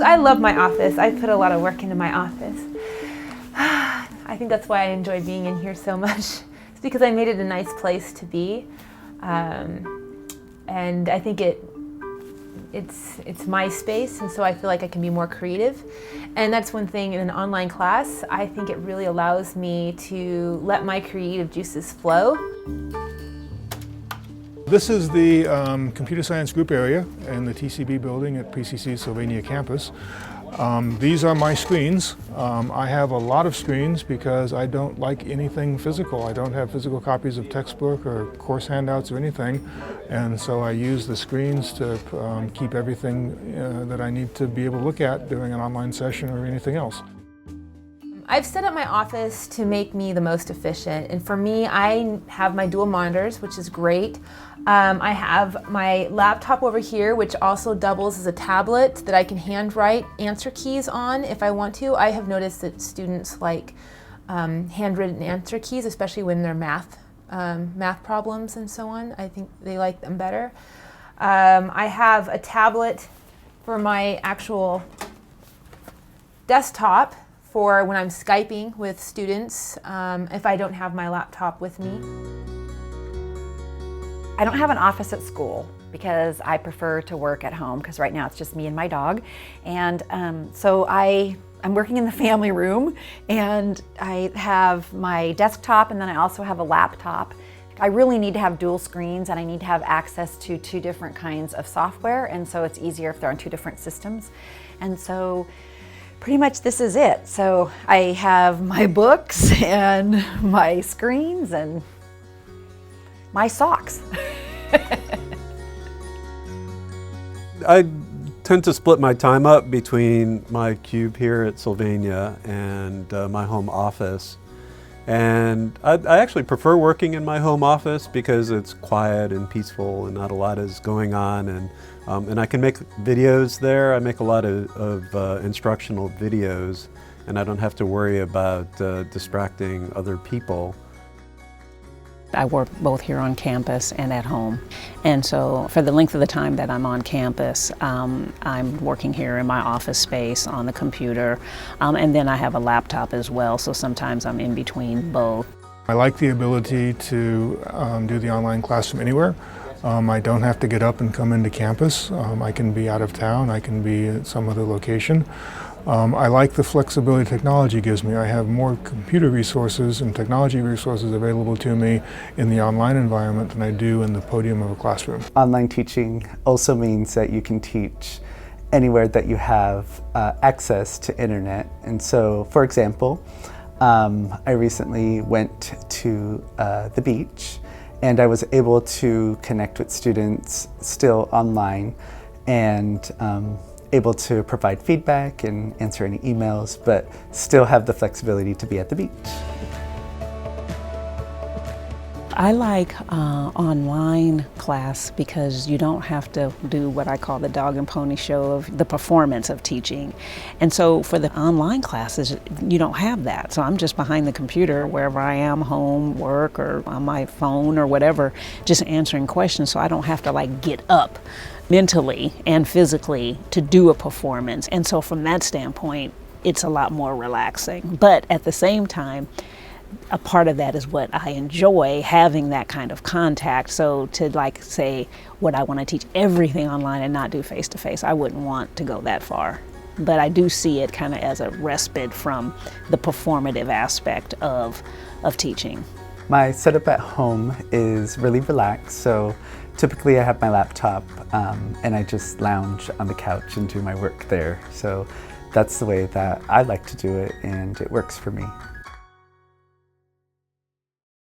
I love my office. I put a lot of work into my office. I think that's why I enjoy being in here so much. It's because I made it a nice place to be. And I think it's my space, and so I feel like I can be more creative. And that's one thing in an online class, I think it really allows me to let my creative juices flow. This is the computer science group area in the TCB building at PCC Sylvania campus. These are my screens. I have a lot of screens because I don't like anything physical. I don't have physical copies of textbook or course handouts or anything, and so I use the screens to keep everything that I need to be able to look at during an online session or anything else. I've set up my office to make me the most efficient, and for me, I have my dual monitors, which is great. I have my laptop over here, which also doubles as a tablet that I can handwrite answer keys on if I want to. I have noticed that students like handwritten answer keys, especially when they're math problems and so on. I think they like them better. I have a tablet for my actual desktop for when I'm Skyping with students if I don't have my laptop with me. I don't have an office at school because I prefer to work at home because right now it's just me and my dog. And so I'm working in the family room, and I have my desktop, and then I also have a laptop. I really need to have dual screens, and I need to have access to 2 different kinds of software, and so it's easier if they're on 2 different systems. And so pretty much this is it. So I have my books and my screens and my socks. I tend to split my time up between my cube here at Sylvania and my home office. And I actually prefer working in my home office because it's quiet and peaceful and not a lot is going on. And I can make videos there. I make a lot of instructional videos, and I don't have to worry about distracting other people. I work both here on campus and at home. And so for the length of the time that I'm on campus, I'm working here in my office space on the computer. And then I have a laptop as well, so sometimes I'm in between both. I like the ability to do the online class from anywhere. I don't have to get up and come into campus. I can be out of town, I can be at some other location. I like the flexibility technology gives me. I have more computer resources and technology resources available to me in the online environment than I do in the podium of a classroom. Online teaching also means that you can teach anywhere that you have access to internet. And so, for example, I recently went to the beach, and I was able to connect with students still online and able to provide feedback and answer any emails, but still have the flexibility to be at the beach. I like online class because you don't have to do what I call the dog and pony show of the performance of teaching. And so for the online classes, you don't have that. So I'm just behind the computer wherever I am, home, work, or on my phone or whatever, just answering questions, so I don't have to like get up mentally and physically to do a performance. And so from that standpoint, it's a lot more relaxing. But at the same time, a part of that is what I enjoy, having that kind of contact. So to like say what I want to teach everything online and not do face-to-face, I wouldn't want to go that far. But I do see it kind of as a respite from the performative aspect of teaching. My setup at home is really relaxed, so typically I have my laptop and I just lounge on the couch and do my work there. So that's the way that I like to do it, and it works for me.